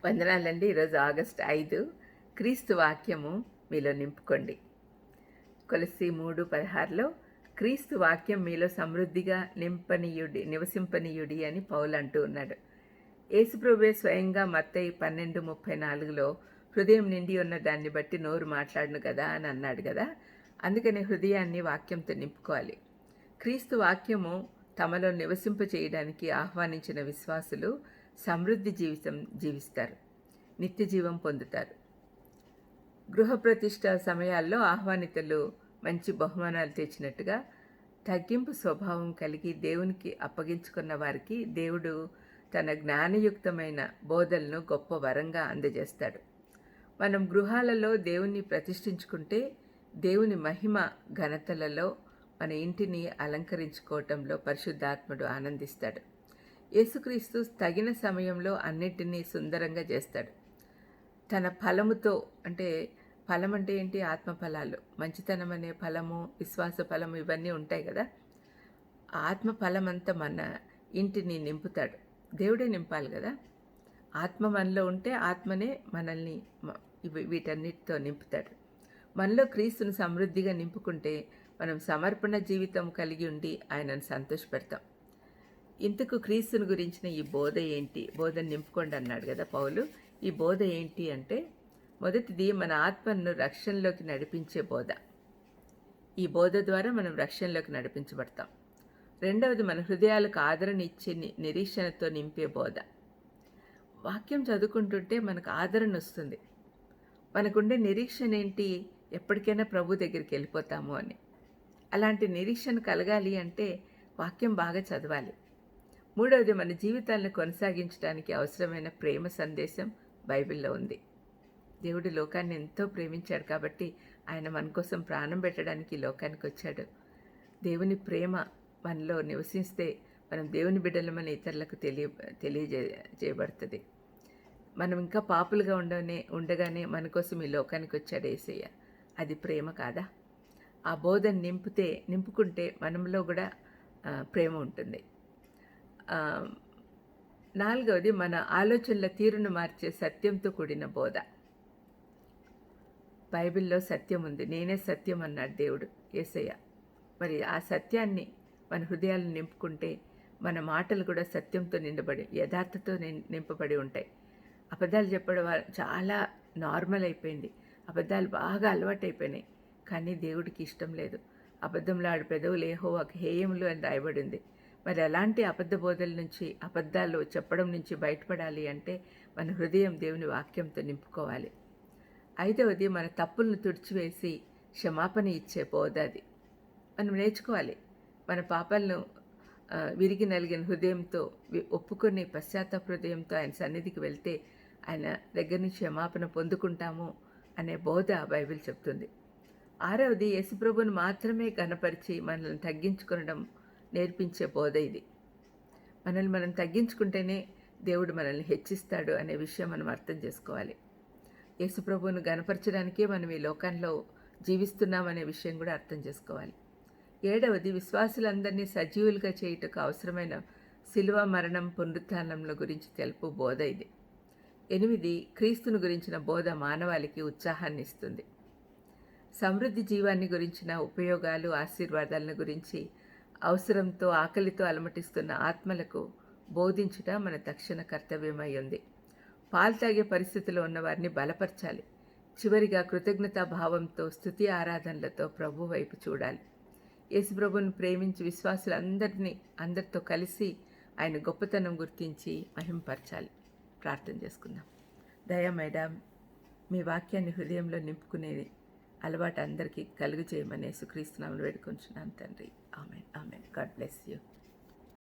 వందనాలండి. ఈరోజు ఆగస్టు 5. క్రీస్తు వాక్యము మీలో నింపుకోండి. కొలస్సీ 3:16లో క్రీస్తు వాక్యం మీలో సమృద్ధిగా నివసింపనీయుడి అని పౌలు అంటూ ఉన్నాడు. యేసుప్రభువే స్వయంగా మత్తయి 12:34లో హృదయం నిండి ఉన్న దాన్ని బట్టి నోరు మాట్లాడును కదా అని అన్నాడు కదా. అందుకని హృదయాన్ని వాక్యంతో నింపుకోవాలి. క్రీస్తు వాక్యము తమలో నివసింపచేయడానికి ఆహ్వానించిన విశ్వాసులు సమృద్ధి జీవితం జీవిస్తారు, నిత్య జీవం పొందుతారు. గృహప్రతిష్ఠ సమయాల్లో ఆహ్వానితులు మంచి బహుమానాలు తెచ్చినట్టుగా తగ్గింపు స్వభావం కలిగి దేవునికి అప్పగించుకున్న వారికి దేవుడు తన జ్ఞానయుక్తమైన బోధలను గొప్ప వరంగా అందజేస్తాడు. మనం గృహాలలో దేవుణ్ణి ప్రతిష్ఠించుకుంటే దేవుని మహిమ ఘనతలలో మన ఇంటిని అలంకరించుకోవటంలో పరిశుద్ధాత్ముడు ఆనందిస్తాడు. యేసుక్రీస్తు తగిన సమయంలో అన్నిటినీ సుందరంగా చేస్తాడు. తన ఫలముతో, అంటే ఫలం అంటే ఏంటి? ఆత్మఫలాలు, మంచితనం అనే ఫలము, విశ్వాస ఫలము, ఇవన్నీ ఉంటాయి కదా. ఆత్మ ఫలమంతా మన ఇంటిని నింపుతాడు. దేవుడే నింపాలి కదా. ఆత్మ మనలో ఉంటే ఆత్మనే మనల్ని వీటన్నిటితో నింపుతాడు. మనలో క్రీస్తును సమృద్ధిగా నింపుకుంటే మనం సమర్పణ జీవితం కలిగి ఉండి ఆయనను సంతోషపెడతాం. ఇంతకు క్రీస్తుని గురించిన ఈ బోధ ఏంటి? బోధను నింపుకోండి అన్నాడు కదా పౌలు. ఈ బోధ ఏంటి అంటే, మొదటిది మన ఆత్మను రక్షణలోకి నడిపించే బోధ. ఈ బోధ ద్వారా మనం రక్షణలోకి నడిపించబడతాం. రెండవది, మన హృదయాలకు ఆదరణ ఇచ్చే నిరీక్షణతో నింపే బోధ. వాక్యం చదువుకుంటుంటే మనకు ఆదరణ వస్తుంది. మనకుండే నిరీక్షణ ఏంటి? ఎప్పటికైనా ప్రభు దగ్గరికి వెళ్ళిపోతాము అని. అలాంటి నిరీక్షణ కలగాలి అంటే వాక్యం బాగా చదవాలి. మూడవది, మన జీవితాలను కొనసాగించడానికి అవసరమైన ప్రేమ సందేశం బైబిల్లో ఉంది. దేవుడు లోకాన్ని ఎంతో ప్రేమించాడు కాబట్టి ఆయన మన కోసం ప్రాణం పెట్టడానికి లోకానికి వచ్చాడు. దేవుని ప్రేమ మనలో నివసిస్తే మనం దేవుని బిడ్డలమని ఇతరులకు తెలియజేయబడుతుంది. మనం ఇంకా పాపులుగా ఉండగానే మన కోసం ఈ లోకానికి వచ్చాడు యేసయ్య. అది ప్రేమ కాదా? ఆ బోధను నింపుకుంటే మనలో కూడా ప్రేమ ఉంటుంది. నాలుగవది, మన ఆలోచనల తీరును మార్చే సత్యంతో కూడిన బోధ. బైబిల్లో సత్యం ఉంది. నేనే సత్యం అన్నాడు దేవుడు, యేసయ్య. మరి ఆ సత్యాన్ని మన హృదయాలను నింపుకుంటే మన మాటలు కూడా సత్యంతో నిండబడి, యథార్థతో నింపబడి ఉంటాయి. అబద్ధాలు చెప్పడం చాలా నార్మల్ అయిపోయింది. అబద్ధాలు బాగా అలవాటైపోయినాయి. కానీ దేవుడికి ఇష్టం లేదు. అబద్ధంలో ఆడి పెదవులు యెహోవాకు హేయములు అని రాయబడింది. మరి అలాంటి అబద్ధ బోధల నుంచి, అబద్ధాలు చెప్పడం నుంచి బయటపడాలి అంటే మన హృదయం దేవుని వాక్యంతో నింపుకోవాలి. ఐదవది, మన తప్పులను తుడిచివేసి క్షమాపణ ఇచ్చే బోధ. అది మనం నేర్చుకోవాలి. మన పాపాలను విరిగి నలిగిన హృదయంతో ఒప్పుకొని పశ్చాత్తాప హృదయంతో ఆయన సన్నిధికి వెళ్తే ఆయన దగ్గర నుంచి క్షమాపణ పొందుకుంటాము అనే బోధ బైబిల్ చెప్తుంది. ఆరవది, యేసుప్రభువును మాత్రమే ఘనపరిచి మనల్ని తగ్గించుకోవడం నేర్పించే బోధ ఇది. మనల్ని మనం తగ్గించుకుంటేనే దేవుడు మనల్ని హెచ్చిస్తాడు అనే విషయం మనం అర్థం చేసుకోవాలి. యేసుప్రభువును ఘనపరచడానికే మనం ఈ లోకంలో జీవిస్తున్నామనే విషయం కూడా అర్థం చేసుకోవాలి. ఏడవది, విశ్వాసులందరినీ సజీవులుగా చేయుటకు అవసరమైన శిలువ మరణం పునరుత్థానంల గురించి తెలుపు బోధ ఇది. 8, క్రీస్తును గురించిన బోధ మానవాళికి ఉత్సాహాన్ని ఇస్తుంది. సమృద్ధి జీవాన్ని గురించిన ఉపయోగాలు, ఆశీర్వాదాలను గురించి అవసరంతో, ఆకలితో అలమటిస్తున్న ఆత్మలకు బోధించుట మన తక్షణ కర్తవ్యమై ఉంది. పాలు తాగే పరిస్థితిలో ఉన్న వారిని బలపరచాలి. చివరిగా, కృతజ్ఞతా భావంతో, స్తుతి ఆరాధనలతో ప్రభు వైపు చూడాలి. యేసుప్రభుని ప్రేమించి అందరితో కలిసి ఆయన గొప్పతనం గుర్తించి మహింపరచాలి. ప్రార్థన చేసుకుందాం. దయమేడా, మీ వాక్యాన్ని హృదయంలో నింపుకునేది అలవాటు అందరికీ కలుగు చేయమని యేసుక్రీస్తు నామములో వేడుకొంచున్నాను తండ్రి. ఆమేన్. ఆమేన్. God bless you.